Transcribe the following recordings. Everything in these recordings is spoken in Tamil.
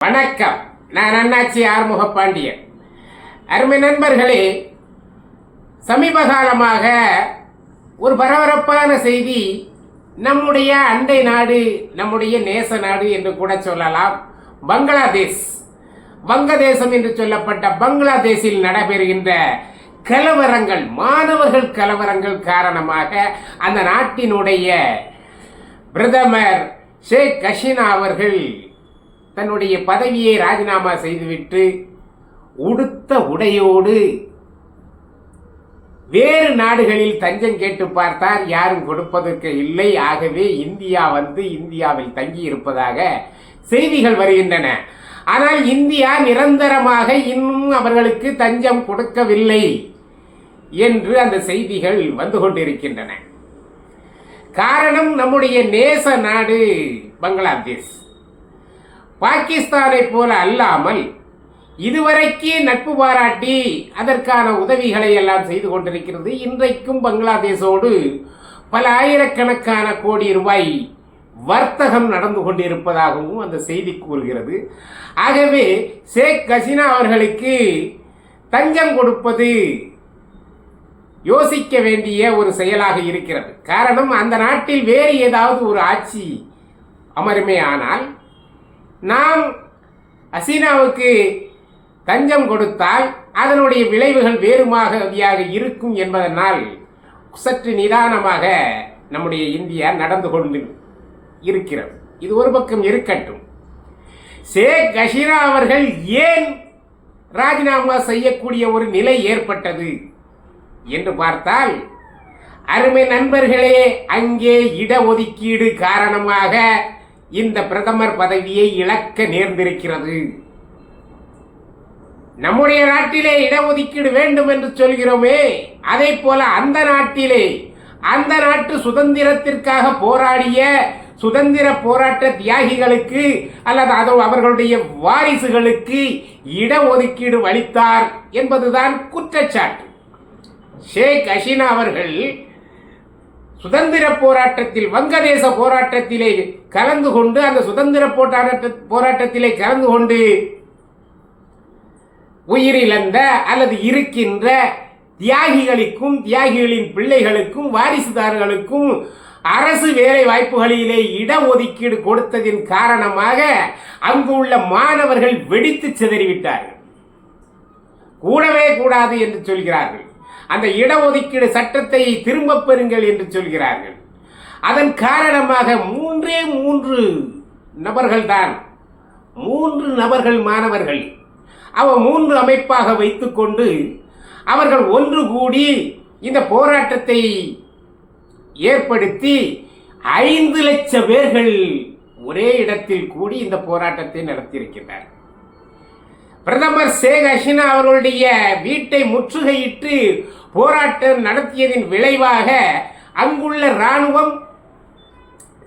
வணக்கம். நான் அண்ணாச்சி ஆறுமுக பாண்டியன். அருமை நண்பர்களே, சமீப காலமாக ஒரு பரபரப்பான செய்தி நம்முடைய அண்டை நாடு, நம்முடைய நேச நாடு என்று கூட சொல்லலாம், பங்களாதேஷ், வங்கதேசம் என்று சொல்லப்பட்ட பங்களாதேஷில் நடைபெறுகின்ற கலவரங்கள், மாணவர்கள் கலவரங்கள் காரணமாக அந்த நாட்டினுடைய பிரதமர் ஷேக் ஹசீனா அவர்கள் தன்னுடைய பதவியை ராஜினாமா செய்துவிட்டு உடுத்த உடையோடு வேறு நாடுகளில் தஞ்சம் கேட்டு பார்த்தார். யாரும் கொடுப்பதற்கு இல்லை. ஆகவே இந்தியாவில் தங்கி இருப்பதாக செய்திகள் வருகின்றன. ஆனால் இந்தியா நிரந்தரமாக இன்னும் அவர்களுக்கு தஞ்சம் கொடுக்கவில்லை என்று அந்த செய்திகள் வந்து கொண்டிருக்கின்றன. காரணம், நம்முடைய நேச நாடு பங்களாதேஷ் பாகிஸ்தானை போல அல்லாமல் இதுவரைக்கு நட்பு பாராட்டி அதற்கான உதவிகளை எல்லாம் செய்து கொண்டிருக்கிறது. இன்றைக்கும் பங்களாதேஷோடு பல ஆயிரக்கணக்கான கோடி ரூபாய் வர்த்தகம் நடந்து கொண்டிருப்பதாகவும் அந்த செய்தி கூறுகிறது. ஆகவே ஷேக் ஹசீனா அவர்களுக்கு தஞ்சம் கொடுப்பது யோசிக்க வேண்டிய ஒரு செயலாக இருக்கிறது. காரணம், அந்த நாட்டில் வேறு ஏதாவது ஒரு ஆட்சி அமருமே ஆனால் நாம் ஹசீனாவுக்கு தஞ்சம் கொடுத்தால் அதனுடைய விளைவுகள் வேறுமாகவியாக இருக்கும் என்பதனால் சற்று நிதானமாக நம்முடைய இந்தியா நடந்து கொண்டு இருக்கிறது. இது ஒரு பக்கம் இருக்கட்டும். ஷேக் ஹசீனா அவர்கள் ஏன் ராஜினாமா செய்யக்கூடிய ஒரு நிலை ஏற்பட்டது என்று பார்த்தால், அருமை நண்பர்களே, அங்கே இடஒதுக்கீடு காரணமாக இந்த பிரதமர் பதவியை இழக்க நேர்ந்திருக்கிறது. நம்முடைய நாட்டிலே இடஒதுக்கீடு வேண்டும் என்று சொல்கிறோமே, அதே போல அந்த நாட்டிலே அந்த நாட்டு சுதந்திரத்திற்காக போராடிய சுதந்திர போராட்ட தியாகிகளுக்கு அல்லது அவர்களுடைய வாரிசுகளுக்கு இடஒதுக்கீடு அளித்தார் என்பதுதான் குற்றச்சாட்டு. ஷேக் ஹசீனா அவர்கள் சுதந்திர போராட்டத்தில், வங்கதேச போராட்டத்திலே கலந்து கொண்டு, அந்த சுதந்திர போராட்டத்திலே கலந்து கொண்டு உயிரிழந்த அல்லது இருக்கின்ற தியாகிகளுக்கும் தியாகிகளின் பிள்ளைகளுக்கும் வாரிசுதாரர்களுக்கும் அரசு வேலை வாய்ப்புகளிலே இடஒதுக்கீடு கொடுத்ததின் காரணமாக அங்குள்ள மாணவர்கள் வெடித்து சிதறிவிட்டார்கள். கூடவே கூடாது என்று சொல்கிறார்கள். அந்த இடஒதுக்கீடு சட்டத்தை திரும்பப் பெறுங்கள் என்று சொல்கிறார்கள். அதன் காரணமாக மூன்று நபர்கள் தான், 3 நபர்கள் மாணவர்கள், அவ 3 அமைப்பாக வைத்துக்கொண்டு அவர்கள் ஒன்று கூடி இந்த போராட்டத்தை ஏற்படுத்தி 5 லட்சம் பேர்கள் ஒரே இடத்தில் கூடி இந்த போராட்டத்தை நடத்தியிருக்கிறார். பிரதமர் ஷேக் ஹசீனா அவர்களுடைய வீட்டை முற்றுகையிட்டு போராட்டம் நடத்தியதின் விளைவாக அங்குள்ள இராணுவம்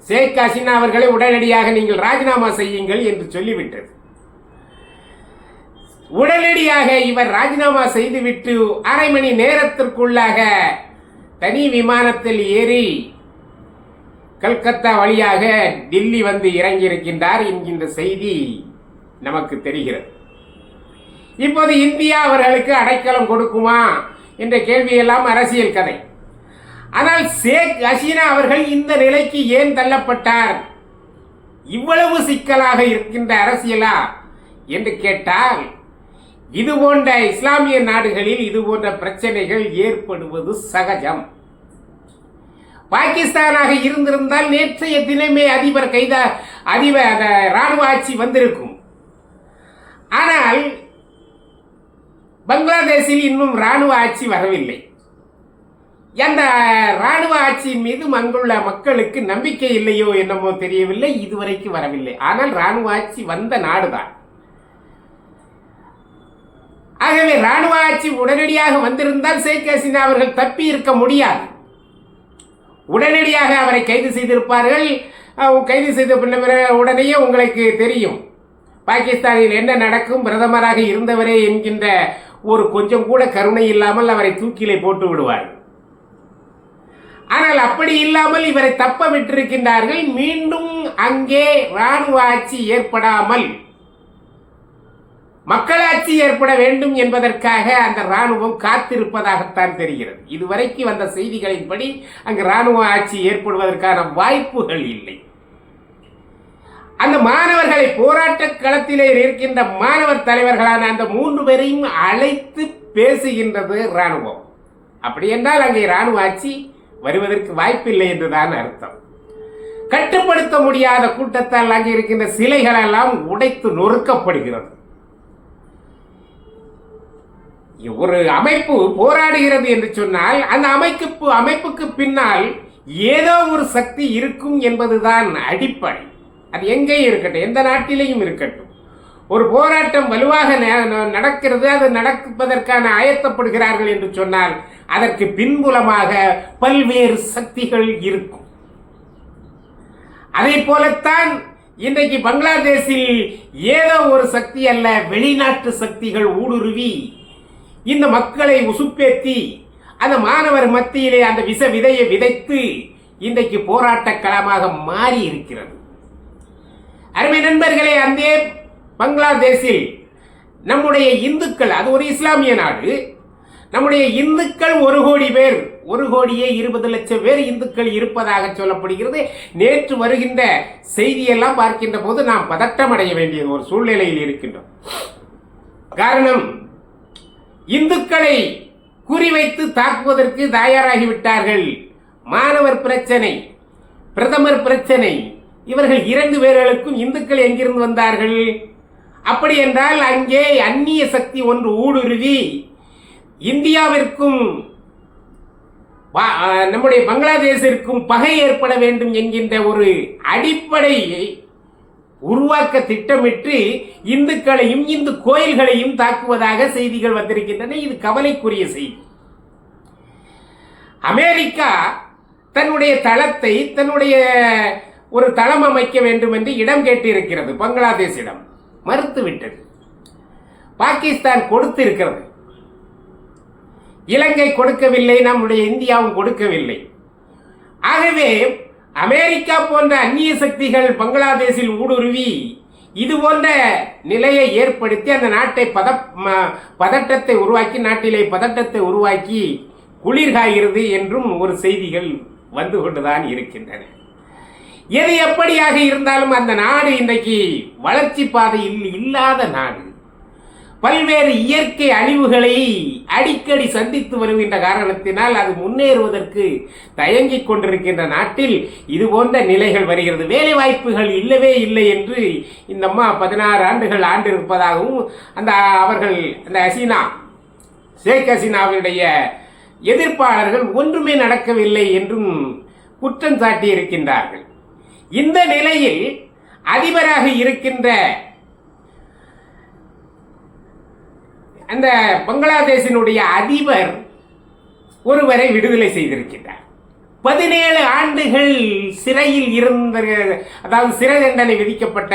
ஷேக் ஹசீனா அவர்களை உடனடியாக நீங்கள் ராஜினாமா செய்யுங்கள் என்று சொல்லிவிட்டது. உடனடியாக இவர் ராஜினாமா செய்துவிட்டு அரை மணி நேரத்திற்குள்ளாக தனி விமானத்தில் ஏறி கல்கத்தா வழியாக டில்லி வந்து இறங்கியிருக்கின்றார் என்கின்ற செய்தி நமக்கு தெரிகிறது. இப்போது இந்தியா அவர்களுக்கு அடைக்கலம் கொடுக்குமா என்ற கேள்வியெல்லாம் அரசியல் கதை. ஆனால் ஷேக் ஹசீனா அவர்கள் இந்த நிலைக்கு ஏன் தள்ளப்பட்டார்? இவ்வளவு சிக்கலாக இருக்கின்ற அரசியலா என்று கேட்டால், இது போன்ற இஸ்லாமிய நாடுகளில் இது போன்ற பிரச்சனைகள் ஏற்படுவது சகஜம். பாகிஸ்தானாக இருந்திருந்தால் நேற்றைய தினமே அதிபர் ராணுவ ஆட்சி வந்திருக்கும். ஆனால் பங்களாதேஷில் இன்னும் ராணுவ ஆட்சி வரவில்லை. அந்த ராணுவ ஆட்சியின் மீது அங்குள்ள மக்களுக்கு நம்பிக்கை இல்லையோ என்னமோ தெரியவில்லை, இதுவரைக்கும் வரவில்லை. ஆனால் ராணுவ ஆட்சி வந்த நாடுதான். ஆகவே ராணுவ ஆட்சி உடனடியாக வந்திருந்தால் ஷேக் ஹசீனா அவர்கள் தப்பி இருக்க முடியாது. உடனடியாக அவரை கைது செய்திருப்பார்கள். கைது செய்த உடனேயே உங்களுக்கு தெரியும் பாகிஸ்தானில் என்ன நடக்கும். பிரதமராக இருந்தவரே என்கின்ற ஒரு கொஞ்சம் கூட கருணை இல்லாமல் அவரை தூக்கிலே போட்டு விடுவார்கள். ஆனால் அப்படி இல்லாமல் இவரை தப்ப விட்டிருக்கின்றார்கள். மீண்டும் அங்கே ராணுவ ஆட்சி ஏற்படாமல் மக்களாட்சி ஏற்பட வேண்டும் என்பதற்காக அந்த ராணுவம் காத்திருப்பதாகத்தான் தெரிகிறது. இதுவரைக்கும் வந்த செய்திகளின்படி அங்கு ராணுவ ஆட்சி ஏற்படுவதற்கான வாய்ப்புகள் இல்லை. அந்த மாணவர்களை போராட்ட களத்திலே இருக்கின்ற மாணவர் தலைவர்களான அந்த 3 பேரையும் அழைத்து பேசுகின்றது ராணுவம். அப்படி என்றால் அங்கே ராணுவ ஆட்சி வருவதற்கு வாய்ப்பில்லை என்றுதான் அர்த்தம். கட்டுப்படுத்த முடியாத கூட்டத்தால் அங்கே இருக்கின்ற சிலைகள் எல்லாம் உடைத்து நொறுக்கப்படுகிறது. ஒரு அமைப்பு போராடுகிறது என்று சொன்னால் அந்த அமைப்புக்கு பின்னால் ஏதோ ஒரு சக்தி இருக்கும் என்பதுதான் அடிப்படை. அது எங்கே இருக்கட்டும், எந்த நாட்டிலேயும் இருக்கட்டும், ஒரு போராட்டம் வலுவாக நடக்கிறது, அது நடப்பதற்கான ஆயத்தப்படுகிறார்கள் என்று சொன்னால் அதற்கு பின்புலமாக பல்வேறு சக்திகள் இருக்கும். அதை போலத்தான் இன்றைக்கு பங்களாதேஷில் ஏதோ ஒரு சக்தி அல்ல, வெளிநாட்டு சக்திகள் ஊடுருவி இந்த மக்களை உசுப்பேத்தி அந்த மாணவர் மத்தியிலே அந்த விஷ விதையை விதைத்து இன்றைக்கு போராட்ட களமாக மாறி இருக்கிறது. அருமை நண்பர்களே, அந்த பங்களாதேஷில் நம்முடைய இந்துக்கள், அது ஒரு இஸ்லாமிய நாடு, நம்முடைய இந்துக்கள் 1 கோடி பேர், 1,20,00,000 பேர் இந்துக்கள் இருப்பதாக சொல்லப்படுகிறது. நேற்று வருகின்ற செய்தியெல்லாம் பார்க்கின்ற போது நாம் பதட்டம் அடைய வேண்டிய ஒரு சூழ்நிலையில் இருக்கின்றோம். காரணம், இந்துக்களை குறிவைத்து தாக்குவதற்கு தயாராகிவிட்டார்கள். மாணவர் பிரச்சனை, பிரதமர் பிரச்சனை, இவர்கள் 2 பேர்களுக்கும் இந்துக்கள் எங்கிருந்து வந்தார்கள்? அப்படி என்றால் அங்கே அந்நிய சக்தி ஒன்று ஊடுருவி இந்தியாவிற்கும் நம்முடைய பங்களாதேஷிற்கும் பகை ஏற்பட வேண்டும் என்கின்ற ஒரு அடிப்படையை உருவாக்க திட்டமிட்டு இந்துக்களையும் இந்து கோயில்களையும் தாக்குவதாக செய்திகள் வந்திருக்கின்றன. இது கவலைக்குரிய செய்தி. அமெரிக்கா தன்னுடைய தளத்தை, தன்னுடைய ஒரு தளம் அமைக்க வேண்டும் என்று இடம் கேட்டிருக்கிறது. பங்களாதேஷிடம் மறுத்துவிட்டது. பாகிஸ்தான் கொடுத்து இருக்கிறது, இலங்கை கொடுக்கவில்லை, நம்முடைய இந்தியாவும் கொடுக்கவில்லை. ஆகவே அமெரிக்கா போன்ற அந்நிய சக்திகள் பங்களாதேஷில் ஊடுருவி இது போன்ற நிலையை ஏற்படுத்தி அந்த நாட்டை பதட்டத்தை உருவாக்கி, நாட்டிலே பதட்டத்தை உருவாக்கி குளிர்காய்கிறது என்றும் ஒரு செய்திகள் வந்து கொண்டுதான் இருக்கின்றன. எது எப்படியாக இருந்தாலும் அந்த நாடு இன்றைக்கு வளர்ச்சி பாதையில் இல்லாத நாடு. பல்வேறு இயற்கை அழிவுகளை அடிக்கடி சந்தித்து வருகின்ற காரணத்தினால் அது முன்னேறுவதற்கு தயங்கிக் கொண்டிருக்கின்ற நாட்டில் இது போன்ற நிலைகள் வருகிறது. வேலை வாய்ப்புகள் இல்லவே இல்லை என்று இந்த அம்மா 16 ஆண்டுகள் ஆண்டிருப்பதாகவும் அவர்கள் அந்த ஷேக் ஹசீனாவுடைய எதிர்ப்பாளர்கள் ஒன்றுமே நடக்கவில்லை என்றும் குற்றம் சாட்டி இருக்கின்றார்கள். இந்த நிலையில் அதிபராக இருக்கின்ற அந்த பங்களாதேஷினுடைய அதிபர் ஒருவரை விடுதலை செய்திருக்கின்றார். 17 ஆண்டுகள் சிறையில் இருந்த, அதாவது சிறை தண்டனை விதிக்கப்பட்ட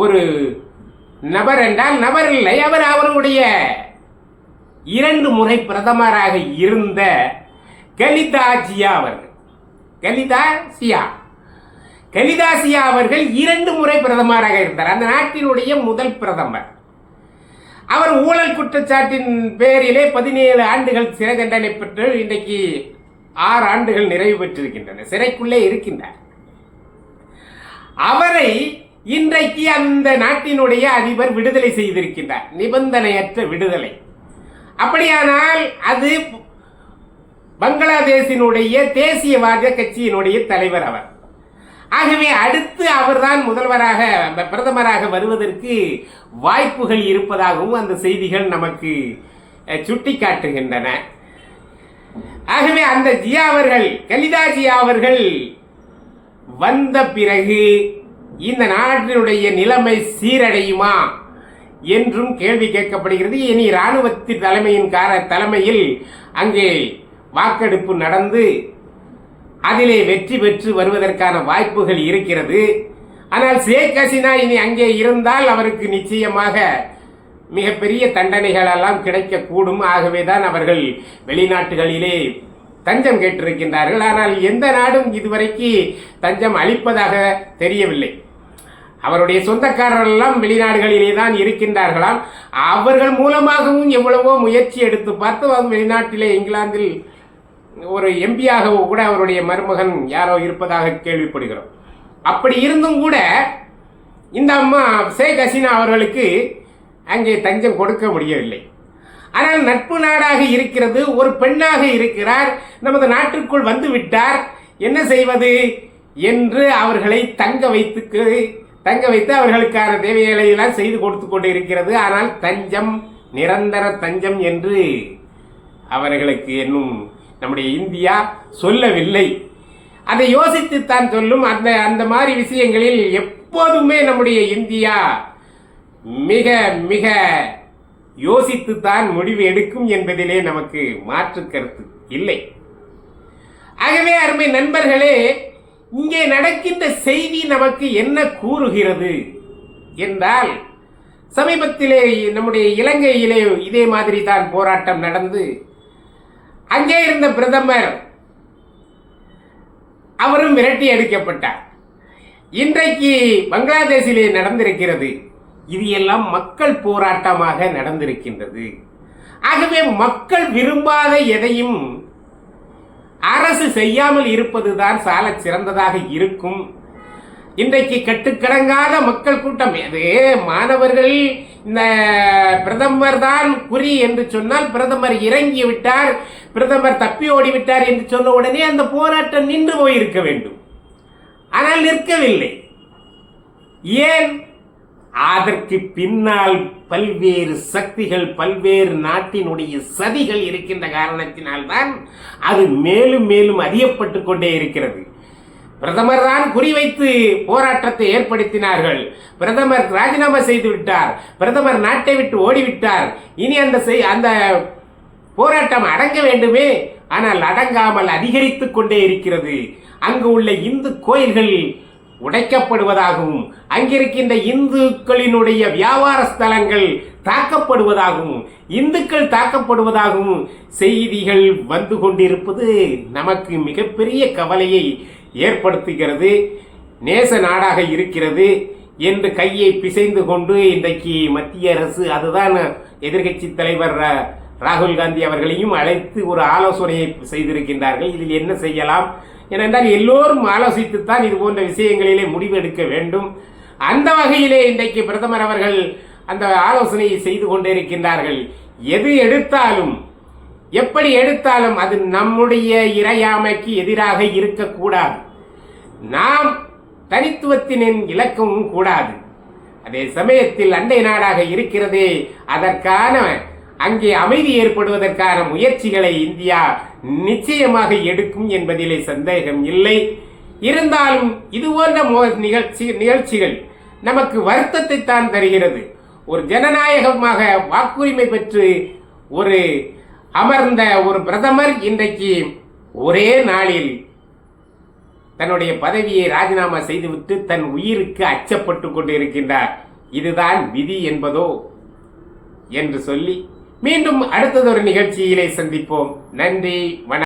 ஒரு நபர் என்றால் நபர் இல்லை, அவர் அவருடைய 2 முறை பிரதமராக இருந்த கலிதா ஜியா அவர்கள் 2 முறை பிரதமராக இருந்தார். அந்த நாட்டினுடைய முதல் பிரதமர். அவர் ஊழல் குற்றச்சாட்டின் பேரிலே 17 ஆண்டுகள் சிறை தண்டனை பெற்று இன்றைக்கு 6 ஆண்டுகள் நிறைவு பெற்றிருக்கின்றன, சிறைக்குள்ளே இருக்கின்றார். அவரை இன்றைக்கு அந்த நாட்டினுடைய அதிபர் விடுதலை செய்திருக்கின்றார், நிபந்தனையற்ற விடுதலை. அப்படியானால் அது பங்களாதேஷினுடைய தேசியவாத கட்சியினுடைய தலைவர் அவர். ஆகவே அடுத்து அவர்தான் முதல்வராக, பிரதமராக வருவதற்கு வாய்ப்புகள் இருப்பதாகவும் அந்த செய்திகள் நமக்கு சுட்டிக்காட்டுகின்றன. ஆகவே அந்த கலிதா ஜியா அவர்கள் வந்த பிறகு இந்த நாட்டினுடைய நிலைமை சீரடையுமா என்றும் கேள்வி கேட்கப்படுகிறது. இனி இராணுவத்தின் தலைமையில் அங்கே வாக்கெடுப்பு நடந்து அதிலே வெற்றி பெற்று வருவதற்கான வாய்ப்புகள் இருக்கிறது. ஆனால் ஷேக் ஹசீனா இனி அங்கே இருந்தால் அவருக்கு நிச்சயமாக மிகப்பெரிய தண்டனைகள் எல்லாம் கிடைக்கக்கூடும். ஆகவேதான் அவர்கள் வெளிநாட்டுகளிலே தஞ்சம் கேட்டிருக்கின்றார்கள். ஆனால் எந்த நாடும் இதுவரைக்கு தஞ்சம் அளிப்பதாக தெரியவில்லை. அவருடைய சொந்தக்காரர்கள் எல்லாம் வெளிநாடுகளிலே தான் இருக்கின்றார்களாம். அவர்கள் மூலமாகவும் எவ்வளவோ முயற்சி எடுத்து பார்த்து வெளிநாட்டிலே இங்கிலாந்தில் ஒரு எம்பியாக கூட அவருடைய மருமகன் யாரோ இருப்பதாக கேள்விப்படுகிறோம். அப்படி இருந்தும் கூட இந்த அம்மா ஷேக் ஹசீனா அவர்களுக்கு அங்கே தஞ்சம் கொடுக்க முடியவில்லை. ஆனால் நட்பு நாடாக இருக்கிறது, ஒரு பெண்ணாக இருக்கிறார், நமது நாட்டிற்குள் வந்து விட்டார், என்ன செய்வது என்று அவர்களை தங்க வைத்து அவர்களுக்கான தேவைகளை எல்லாம் செய்து கொடுத்து கொண்டு இருக்கிறது. ஆனால் தஞ்சம், நிரந்தர தஞ்சம் என்று அவர்களுக்கு இன்னும் நம்முடைய இந்தியா சொல்லவில்லை. அதை யோசித்துத்தான் சொல்லும். அந்த மாதிரி விஷயங்களில் எப்போதுமே நம்முடைய இந்தியா மிக மிக யோசித்துத்தான் முடிவு எடுக்கும் என்பதிலே நமக்கு மாற்று கருத்து இல்லை. ஆகவே அருமை நண்பர்களே, இங்கே நடக்கின்ற செய்தி நமக்கு என்ன கூறுகிறது என்றால், சமீபத்திலே நம்முடைய இலங்கையிலே இதே மாதிரி தான் போராட்டம் நடந்து அங்கே இருந்த பிரதமர் அவரும் விரட்டி அடிக்கப்பட்டார். இன்றைக்கு பங்களாதேஷிலே நடந்திருக்கிறது. இது எல்லாம் மக்கள் போராட்டமாக நடந்திருக்கின்றது. ஆகவே மக்கள் விரும்பாத எதையும் அரசு செய்யாமல் இருப்பதுதான் சால சிறந்ததாக இருக்கும். இன்றைக்கு கட்டுக்கடங்காத மக்கள் கூட்டம், அது மாணவர்கள் இந்த பிரதமர் தான் குறி என்று சொன்னால், பிரதமர் இறங்கி விட்டார், பிரதமர் தப்பி ஓடிவிட்டார் என்று சொன்ன உடனே அந்த போராட்டம் நின்று போயிருக்க வேண்டும். ஆனால் நிற்கவில்லை. ஏன்? அதற்கு பின்னால் பல்வேறு சக்திகள், பல்வேறு நாட்டினுடைய சதிகள் இருக்கின்ற காரணத்தினால்தான் அது மேலும் மேலும் அதிகப்பட்டு கொண்டே இருக்கிறது. பிரதமர் தான் குறிவைத்து போராட்டத்தை ஏற்படுத்தினார்கள். பிரதமர் ராஜினாமா செய்து விட்டார், பிரதமர் நாட்டை விட்டு ஓடிவிட்டார், இனி அந்த போராட்டம் அடங்க வேண்டுமே. ஆனால் அடங்காமல் அதிகரித்துக் கொண்டே இருக்கிறது. அங்கு உள்ள இந்து கோயில்கள் உடைக்கப்படுவதாகவும், அங்கிருக்கின்ற இந்துக்களினுடைய வியாபார ஸ்தலங்கள் தாக்கப்படுவதாகவும், இந்துக்கள் தாக்கப்படுவதாகவும் செய்திகள் வந்து கொண்டிருப்பது நமக்கு மிகப்பெரிய கவலையை ஏற்படுத்துகிறது. நேச நாடாக இருக்கிறது என்று கையை பிசைந்து கொண்டு இன்றைக்கு மத்திய அரசு, அதுதான் எதிர்கட்சி தலைவர் ராகுல் காந்தி அவர்களையும் அழைத்து ஒரு ஆலோசனையை செய்திருக்கின்றார்கள். இதில் என்ன செய்யலாம்? ஏனென்றால் எல்லோரும் ஆலோசித்துத்தான் இது போன்ற விஷயங்களிலே முடிவு எடுக்க வேண்டும். அந்த வகையிலே இன்றைக்கு பிரதமர் அவர்கள் அந்த ஆலோசனையை செய்து கொண்டிருக்கின்றார்கள். எது எடுத்தாலும், எப்படி எடுத்தாலும் அது நம்முடைய இறையாமைக்கு எதிராக இருக்கக்கூடாது. நாம் தனித்துவத்தினின் இலக்கமும் கூடாது. அதே சமயத்தில் அண்டை நாடாக இருக்கிறதே, அதற்கான அங்கே அமைதி ஏற்படுவதற்கான முயற்சிகளை இந்தியா நிச்சயமாக எடுக்கும் என்பதிலே சந்தேகம் இல்லை. இருந்தாலும் இது போன்ற நிகழ்ச்சிகள் நமக்கு வருத்தத்தை தான் தருகிறது. ஒரு ஜனநாயகமாக வாக்குரிமை பெற்று ஒரு அமர்ந்த ஒரு பிரதமர் இன்றைக்கு ஒரே நாளில் தன்னுடைய பதவியை ராஜினாமா செய்துவிட்டு தன் உயிருக்கு அச்சப்பட்டு கொண்டிருக்கின்றார். இதுதான் விதி என்பதோ என்று சொல்லி மீண்டும் அடுத்ததொரு நிகழ்ச்சியிலே சந்திப்போம். நன்றி, வணக்கம்.